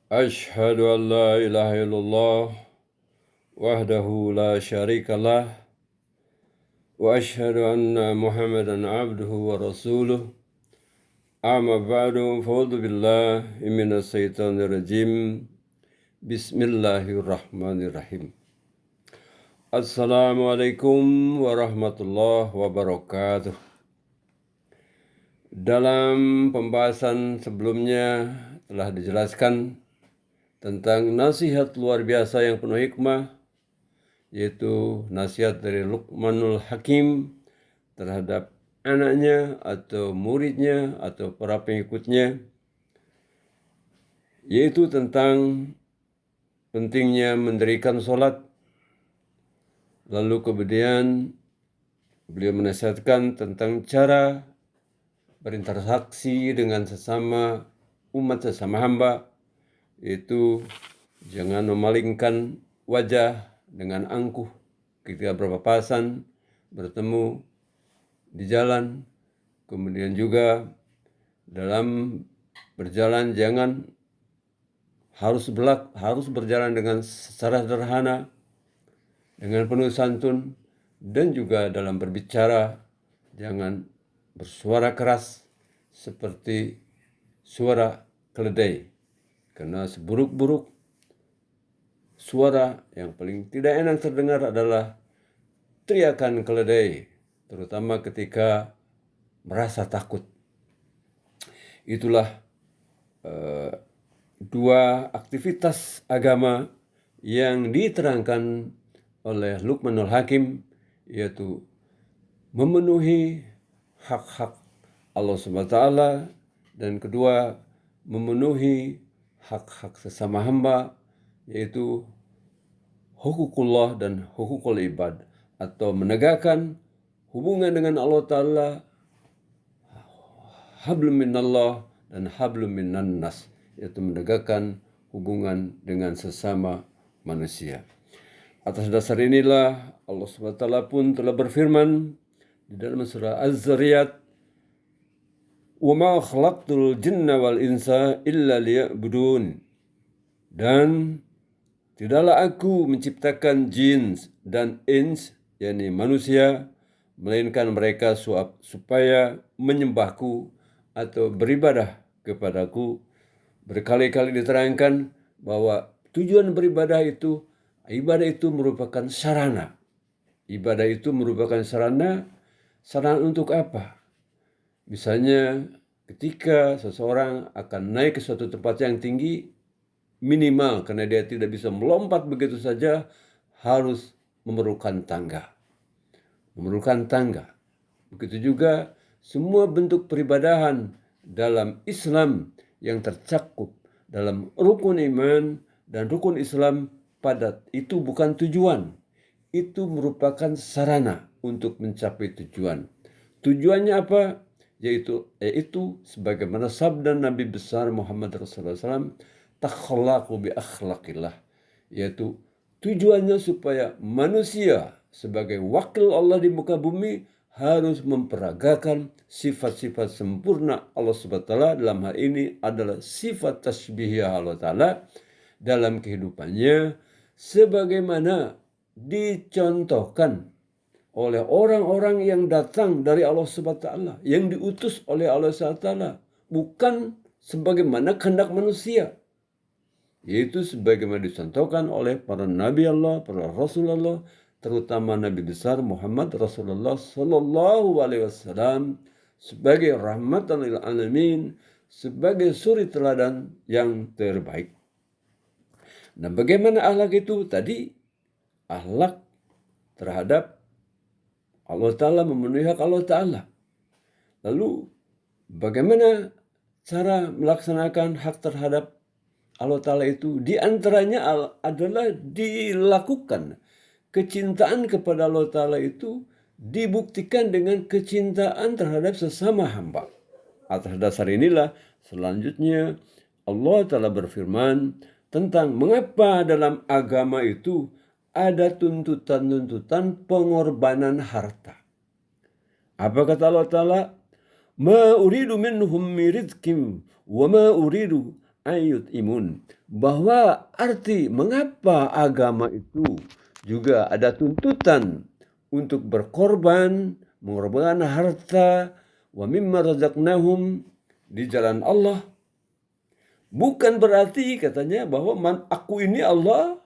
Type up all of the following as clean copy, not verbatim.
أشهد أن لا إله إلا الله وحده لا شريك له وأشهد أن محمدا عبده ورسوله أما بعد فأعوذ بالله من الشيطان الرجيم بسم الله الرحمن الرحيم. Assalamualaikum warahmatullahi wabarakatuh. Dalam pembahasan sebelumnya telah dijelaskan tentang nasihat luar biasa yang penuh hikmah, yaitu nasihat dari Luqmanul Hakim terhadap anaknya atau muridnya atau para pengikutnya, yaitu tentang pentingnya mendirikan sholat. Lalu kemudian beliau menasihatkan tentang cara berinteraksi dengan sesama umat, sesama hamba, yaitu jangan memalingkan wajah dengan angkuh ketika berpapasan, bertemu di jalan. Kemudian juga dalam berjalan jangan harus berjalan dengan secara sederhana, dengan penuh santun, dan juga dalam berbicara jangan bersuara keras seperti suara keledai, karena seburuk-buruk suara yang paling tidak enak terdengar adalah teriakan keledai, terutama ketika merasa takut. Itulah dua aktivitas agama yang diterangkan oleh Luqmanul Hakim, yaitu memenuhi hak-hak Allah SWT, dan kedua memenuhi hak-hak sesama hamba, yaitu hukukullah dan hukukul ibad, atau menegakkan hubungan dengan Allah Ta'ala, hablum minallah dan hablum minan nas, yaitu menegakkan hubungan dengan sesama manusia. Atas dasar inilah Allah SWT pun telah berfirman di dalam surah Az-Zariyat, "Wa ma khalaqtul jinna wal insa illa liya'budun." Dan tidaklah aku menciptakan jin dan ins, yakni manusia, melainkan mereka supaya menyembahku atau beribadah kepadaku. Berkali-kali diterangkan bahwa tujuan beribadah itu, ibadah itu merupakan sarana. Ibadah itu merupakan sarana untuk apa? Misalnya ketika seseorang akan naik ke suatu tempat yang tinggi, minimal karena dia tidak bisa melompat begitu saja, harus memerlukan tangga. Begitu juga semua bentuk peribadahan dalam Islam yang tercakup dalam rukun iman dan rukun Islam padat, itu bukan tujuan, itu merupakan sarana untuk mencapai tujuan. Tujuannya apa? Yaitu sebagaimana sabda Nabi besar Muhammad Rasulullah SAW, takhlaqu bi akhlaqillah, yaitu tujuannya supaya manusia sebagai wakil Allah di muka bumi harus memperagakan sifat-sifat sempurna Allah SWT. Dalam hal ini adalah sifat tasbihiyah Allah Ta'ala dalam kehidupannya, sebagaimana dicontohkan oleh orang-orang yang datang dari Allah SWT, yang diutus oleh Allah SWT, bukan sebagaimana kehendak manusia, yaitu sebagaimana dicontohkan oleh para Nabi Allah, para Rasulullah, terutama Nabi besar Muhammad Rasulullah Sallallahu Alaihi Wasallam sebagai rahmatan lil alamin, sebagai suri teladan yang terbaik. Nah, bagaimana akhlak itu? Tadi akhlak terhadap Allah Ta'ala, memenuhi hak Allah Ta'ala. Lalu bagaimana cara melaksanakan hak terhadap Allah Ta'ala itu? Di antaranya adalah dilakukan kecintaan kepada Allah Ta'ala itu dibuktikan dengan kecintaan terhadap sesama hamba. Atas dasar inilah selanjutnya Allah Ta'ala berfirman tentang mengapa dalam agama itu ada tuntutan-tuntutan pengorbanan harta. Apa kata Allah Ta'ala? "Ma uridu minhum min rizqin wa ma uridu ayyut imun. Bahwa arti mengapa agama itu juga ada tuntutan untuk berkorban, mengorbankan harta, wa mimma razaqnahum, di jalan Allah. Bukan berarti katanya bahwa aku ini Allah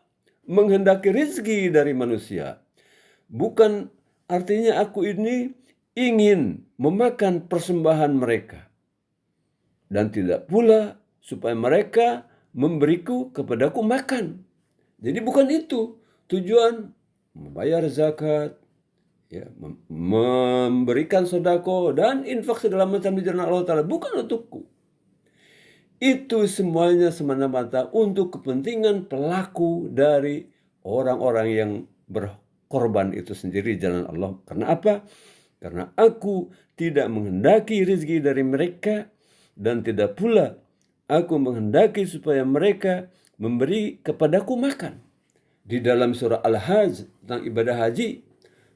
menghendaki rezeki dari manusia. Bukan artinya aku ini ingin memakan persembahan mereka. Dan tidak pula supaya mereka memberiku kepadaku makan. Jadi bukan itu tujuan membayar zakat, ya, memberikan sedekah dan infak segala macam di jalan Allah Ta'ala. Bukan untukku. Itu semuanya semata-mata untuk kepentingan pelaku dari orang-orang yang berkorban itu sendiri di jalan Allah. Karena apa? Karena aku tidak menghendaki rezeki dari mereka dan tidak pula aku menghendaki supaya mereka memberi kepadaku makan. Di dalam surah Al-Hajj tentang ibadah haji,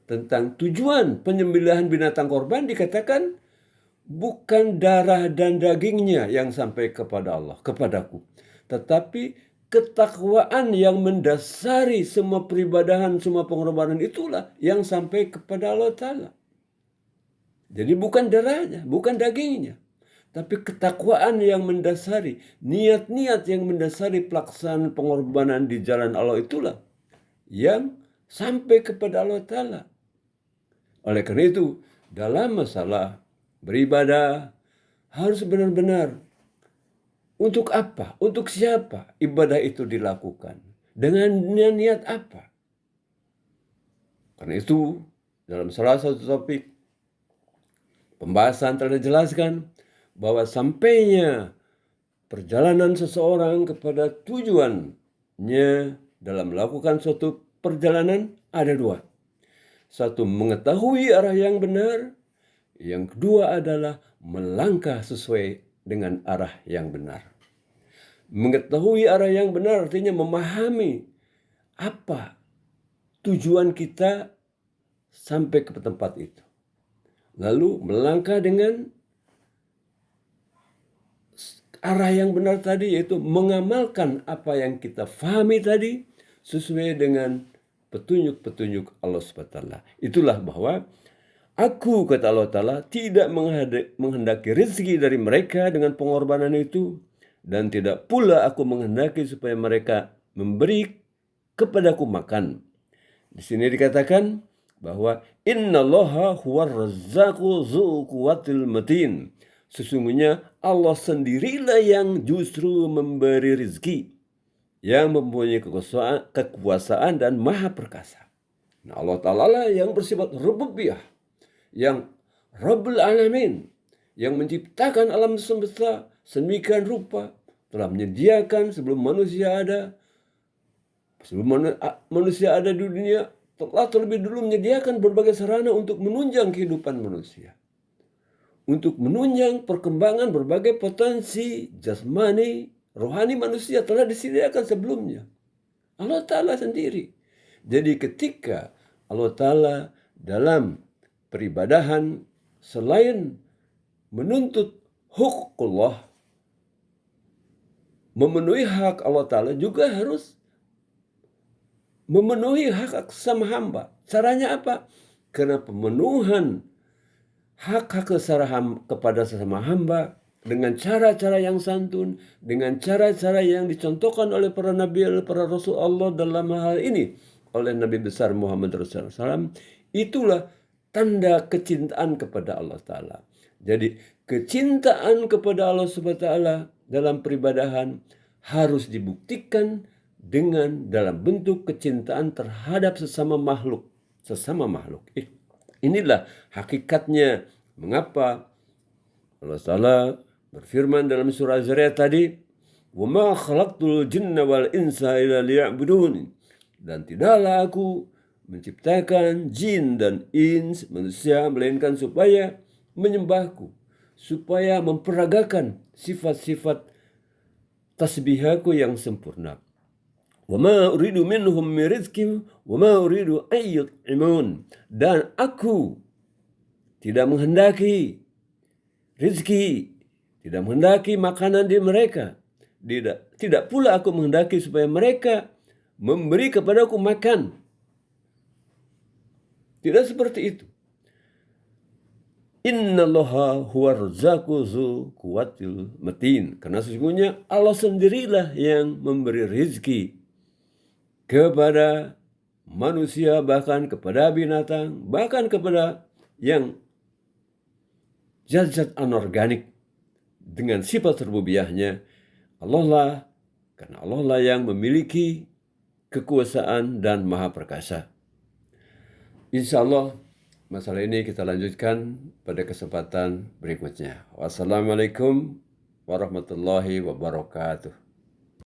tentang tujuan penyembelihan binatang korban dikatakan bukan darah dan dagingnya yang sampai kepada Allah, kepadaku, tetapi ketakwaan yang mendasari semua peribadahan, semua pengorbanan itulah yang sampai kepada Allah Ta'ala. Jadi bukan darahnya, bukan dagingnya, tapi ketakwaan yang mendasari, niat-niat yang mendasari pelaksanaan pengorbanan di jalan Allah itulah yang sampai kepada Allah Ta'ala. Oleh karena itu, dalam masalah beribadah harus benar-benar untuk apa, untuk siapa ibadah itu dilakukan, dengan niat apa. Karena itu, dalam salah satu topik pembahasan telah dijelaskan bahwa sampainya perjalanan seseorang kepada tujuannya dalam melakukan suatu perjalanan ada dua. Satu, mengetahui arah yang benar. Yang kedua adalah melangkah sesuai dengan arah yang benar. Mengetahui arah yang benar artinya memahami apa tujuan kita sampai ke tempat itu. Lalu melangkah dengan arah yang benar tadi, yaitu mengamalkan apa yang kita fahami tadi sesuai dengan petunjuk-petunjuk Allah SWT. Itulah bahwa aku, kata Allah Ta'ala, tidak menghendaki rezeki dari mereka dengan pengorbanan itu, dan tidak pula aku menghendaki supaya mereka memberi kepadaku makan. Di sini dikatakan bahwa innallaha huwar razzaqu dzu quwwatil matin. Sesungguhnya Allah sendirilah yang justru memberi rezeki, yang mempunyai kekuasaan dan maha perkasa. Nah, Allah Ta'ala lah yang bersifat rububiyah, yang Rabbul Alamin, yang menciptakan alam semesta sedemikian rupa, telah menyediakan sebelum manusia ada, di dunia, telah terlebih dulu menyediakan berbagai sarana untuk menunjang kehidupan manusia, untuk menunjang perkembangan berbagai potensi jasmani, rohani manusia telah disediakan sebelumnya. Allah Ta'ala sendiri. Jadi ketika Allah Ta'ala dalam peribadahan selain menuntut hukumullah, memenuhi hak Allah Ta'ala, juga harus memenuhi hak sama hamba. Caranya apa? Karena pemenuhan hak-hak kepada sesama hamba dengan cara-cara yang santun, dengan cara-cara yang dicontohkan oleh para nabi, oleh para rasul Allah dalam hal ini, oleh Nabi besar Muhammad SAW, itulah tanda kecintaan kepada Allah Ta'ala. Jadi kecintaan kepada Allah SWT dalam peribadahan harus dibuktikan dengan dalam bentuk kecintaan terhadap sesama makhluk. Inilah hakikatnya mengapa Allah Ta'ala berfirman dalam surah Az-Zariyat tadi, وَمَا خَلَقْتُ الْجِنَّ وَالْإِنسَ إِلَّا لِيَعْبُدُونِ. Dan tidaklah aku menciptakan jin dan ins, manusia, melainkan supaya menyembahku, supaya memperagakan sifat-sifat tasbihku yang sempurna. وَمَا أُرِيدُ مِنْهُمْ مِنْ رِزْقٍ وَمَا أُرِيدُ أَنْ يُطْعِمُونِ. Dan aku tidak menghendaki rezeki, tidak menghendaki makanan di mereka, Tidak pula aku menghendaki supaya mereka memberi kepadaku makan. Tidak seperti itu. Innallaha huwa razzaqu dzu quwwatil matin. Karena sesungguhnya Allah sendirilah yang memberi rezeki kepada manusia, bahkan kepada binatang, bahkan kepada yang zat-zat anorganik dengan sifat rububiyahnya. Allah lah, karena Allah lah yang memiliki kekuasaan dan maha perkasa. Insya Allah masalah ini kita lanjutkan pada kesempatan berikutnya. Wassalamualaikum warahmatullahi wabarakatuh.